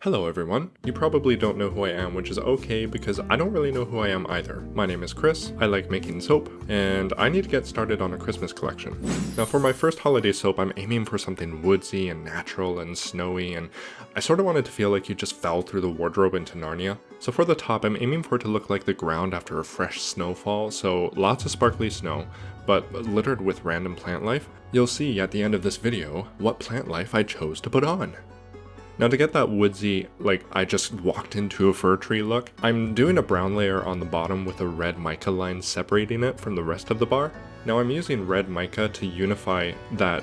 Hello everyone. You probably don't know who I am, which is okay because I don't really know who I am either. My name is Chris, I like making soap, and I need to get started on a Christmas collection. Now for my first holiday soap, I'm aiming for something woodsy and natural and snowy, and I sort of wanted to feel like you just fell through the wardrobe into Narnia. So for the top, I'm aiming for it to look like the ground after a fresh snowfall, so lots of sparkly snow, but littered with random plant life. You'll see at the end of this video what plant life I chose to put on. Now to get that woodsy, like I just walked into a fir tree look, I'm doing a brown layer on the bottom with a red mica line separating it from the rest of the bar. Now I'm using red mica to unify that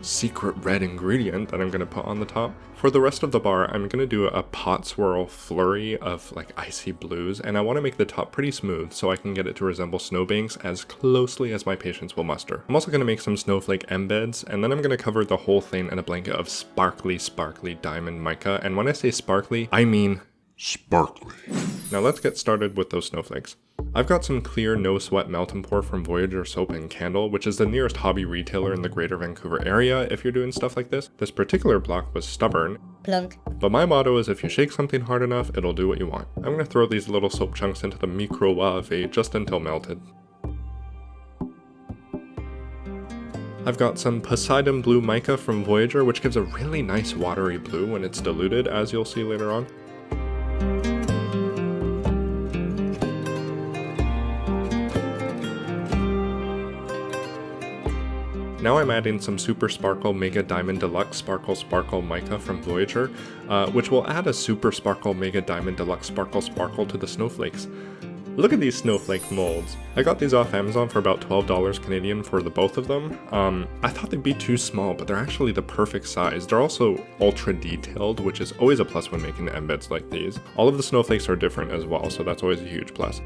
secret red ingredient that I'm going to put on the top. For the rest of the bar, I'm going to do a pot swirl flurry of like icy blues, and I want to make the top pretty smooth so I can get it to resemble snowbanks as closely as my patience will muster. I'm also going to make some snowflake embeds, and then I'm going to cover the whole thing in a blanket of sparkly diamond mica, and when I say sparkly, I mean sparkly. Now let's get started with those snowflakes. I've got some clear no sweat melt and pour from Voyager Soap and Candle, which is the nearest hobby retailer in the greater Vancouver area if you're doing stuff like this. This particular block was stubborn, plunk, but my motto is if you shake something hard enough, it'll do what you want. I'm going to throw these little soap chunks into the microwave just until melted. I've got some Poseidon Blue Mica from Voyager, which gives a really nice watery blue when it's diluted, as you'll see later on. Now I'm adding some Super Sparkle Mega Diamond Deluxe Sparkle Mica from Voyager, which will add a Super Sparkle Mega Diamond Deluxe Sparkle to the snowflakes. Look at these snowflake molds. I got these off Amazon for about $12 Canadian for the both of them. I thought they'd be too small, but they're actually the perfect size. They're also ultra detailed, which is always a plus when making embeds like these. All of the snowflakes are different as well, so that's always a huge plus.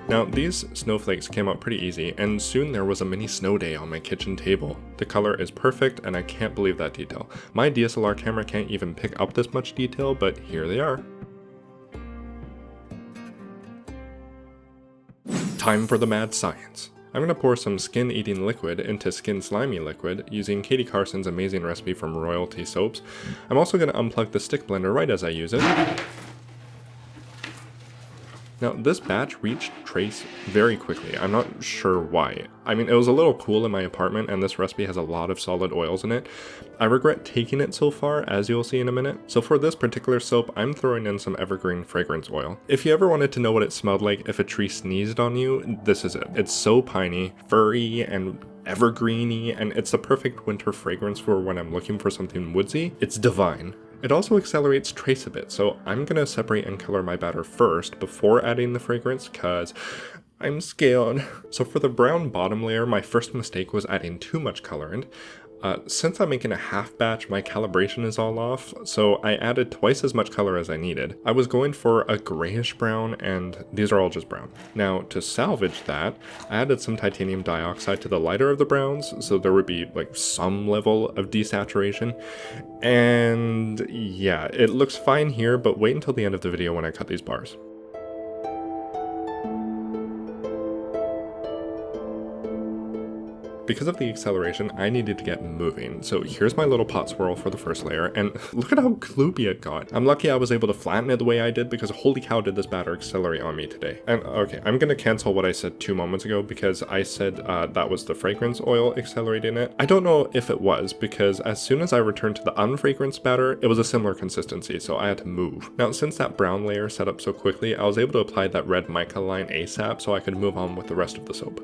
Now these snowflakes came out pretty easy, and soon there was a mini snow day on my kitchen table. The color is perfect, and I can't believe that detail. My DSLR camera can't even pick up this much detail, but here they are. Time for the mad science. I'm going to pour some skin eating liquid into skin slimy liquid using Katie Carson's amazing recipe from Royalty Soaps. I'm also going to unplug the stick blender right as I use it. Now this batch reached trace very quickly. I'm not sure why. I mean, it was a little cool in my apartment and this recipe has a lot of solid oils in it. I regret taking it so far, as you'll see in a minute. So for this particular soap, I'm throwing in some evergreen fragrance oil. If you ever wanted to know what it smelled like if a tree sneezed on you, this is it. It's so piney, furry, and evergreeny, and it's the perfect winter fragrance for when I'm looking for something woodsy. It's divine. It also accelerates trace a bit, so I'm going to separate and color my batter first before adding the fragrance, cause I'm scared. So for the brown bottom layer, my first mistake was adding too much colorant. Since I'm making a half batch, my calibration is all off, so I added twice as much color as I needed. I was going for a grayish brown, and these are all just brown. Now, to salvage that, I added some titanium dioxide to the lighter of the browns, so there would be like some level of desaturation. And yeah, it looks fine here, but wait until the end of the video when I cut these bars. Because of the acceleration, I needed to get moving, so here's my little pot swirl for the first layer, and look at how gloopy it got. I'm lucky I was able to flatten it the way I did because holy cow did this batter accelerate on me today. And okay, I'm gonna cancel what I said 2 moments ago because I said that was the fragrance oil accelerating it. I don't know if it was because as soon as I returned to the unfragranced batter, it was a similar consistency, so I had to move. Now since that brown layer set up so quickly, I was able to apply that red mica line ASAP so I could move on with the rest of the soap.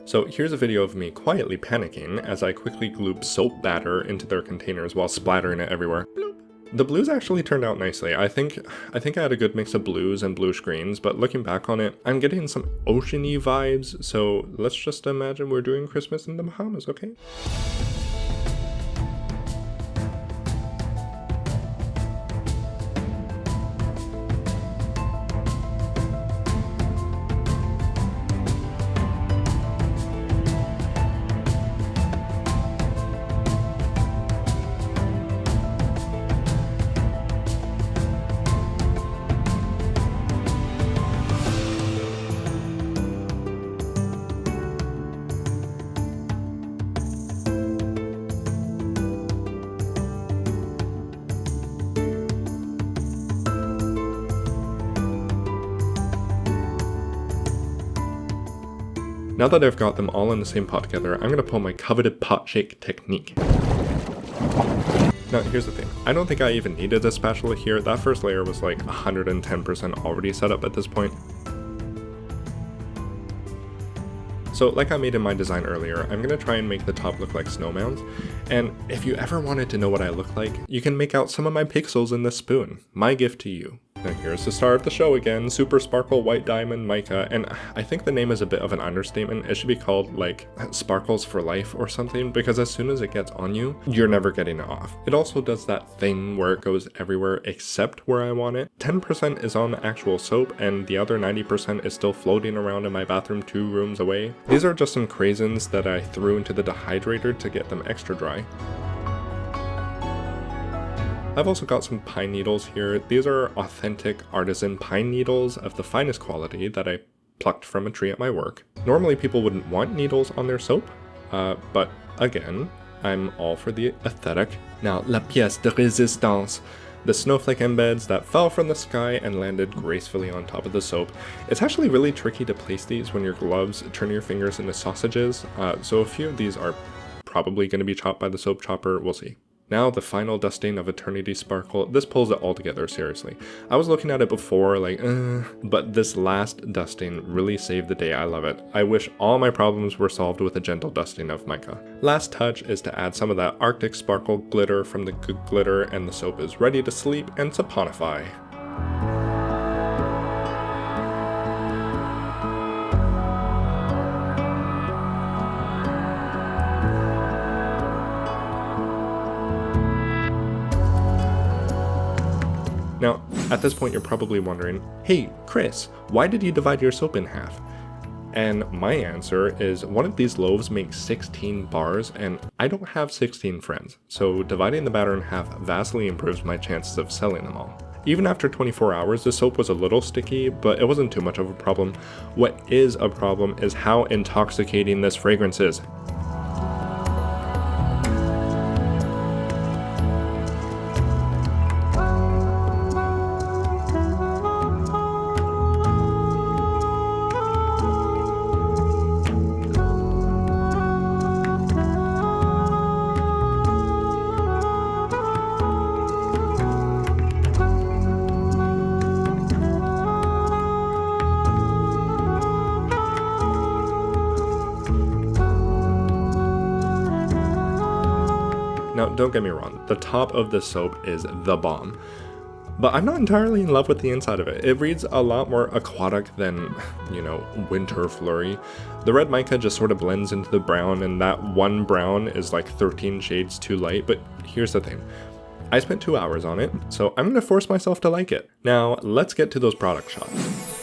So here's a video of me quietly panicking as I quickly gloop soap batter into their containers while splattering it everywhere. Bloop. The blues actually turned out nicely. I think I had a good mix of blues and bluish greens, but looking back on it, I'm getting some ocean-y vibes, so let's just imagine we're doing Christmas in the Bahamas, okay? Now that I've got them all in the same pot together, I'm going to pull my coveted pot shake technique. Now here's the thing, I don't think I even needed a spatula here. That first layer was like 110% already set up at this point. So like I made in my design earlier, I'm going to try and make the top look like snow mounds. And if you ever wanted to know what I look like, you can make out some of my pixels in this spoon. My gift to you. Now here's the star of the show again, Super Sparkle White Diamond Mica, and I think the name is a bit of an understatement. It should be called like Sparkles for Life or something, because as soon as it gets on you, you're never getting it off. It also does that thing where it goes everywhere except where I want it. 10% is on actual soap and the other 90% is still floating around in my bathroom 2 rooms away. These are just some craisins that I threw into the dehydrator to get them extra dry. I've also got some pine needles here. These are authentic artisan pine needles of the finest quality that I plucked from a tree at my work. Normally people wouldn't want needles on their soap, but again, I'm all for the aesthetic. Now, la pièce de résistance. The snowflake embeds that fell from the sky and landed gracefully on top of the soap. It's actually really tricky to place these when your gloves turn your fingers into sausages, so a few of these are probably going to be chopped by the soap chopper, we'll see. Now the final dusting of Eternity Sparkle. This pulls it all together, seriously. I was looking at it before like, but this last dusting really saved the day. I love it. I wish all my problems were solved with a gentle dusting of mica. Last touch is to add some of that Arctic Sparkle glitter from the Good Glitter, and the soap is ready to sleep and saponify. Now, at this point you're probably wondering, hey Chris, why did you divide your soap in half? And my answer is one of these loaves makes 16 bars and I don't have 16 friends, so dividing the batter in half vastly improves my chances of selling them all. Even after 24 hours, the soap was a little sticky, but it wasn't too much of a problem. What is a problem is how intoxicating this fragrance is. Now, don't get me wrong, the top of the soap is the bomb, but I'm not entirely in love with the inside of it. It reads a lot more aquatic than, you know, winter flurry. The red mica just sort of blends into the brown, and that one brown is like 13 shades too light, but here's the thing. I spent 2 hours on it, so I'm gonna force myself to like it. Now, let's get to those product shots.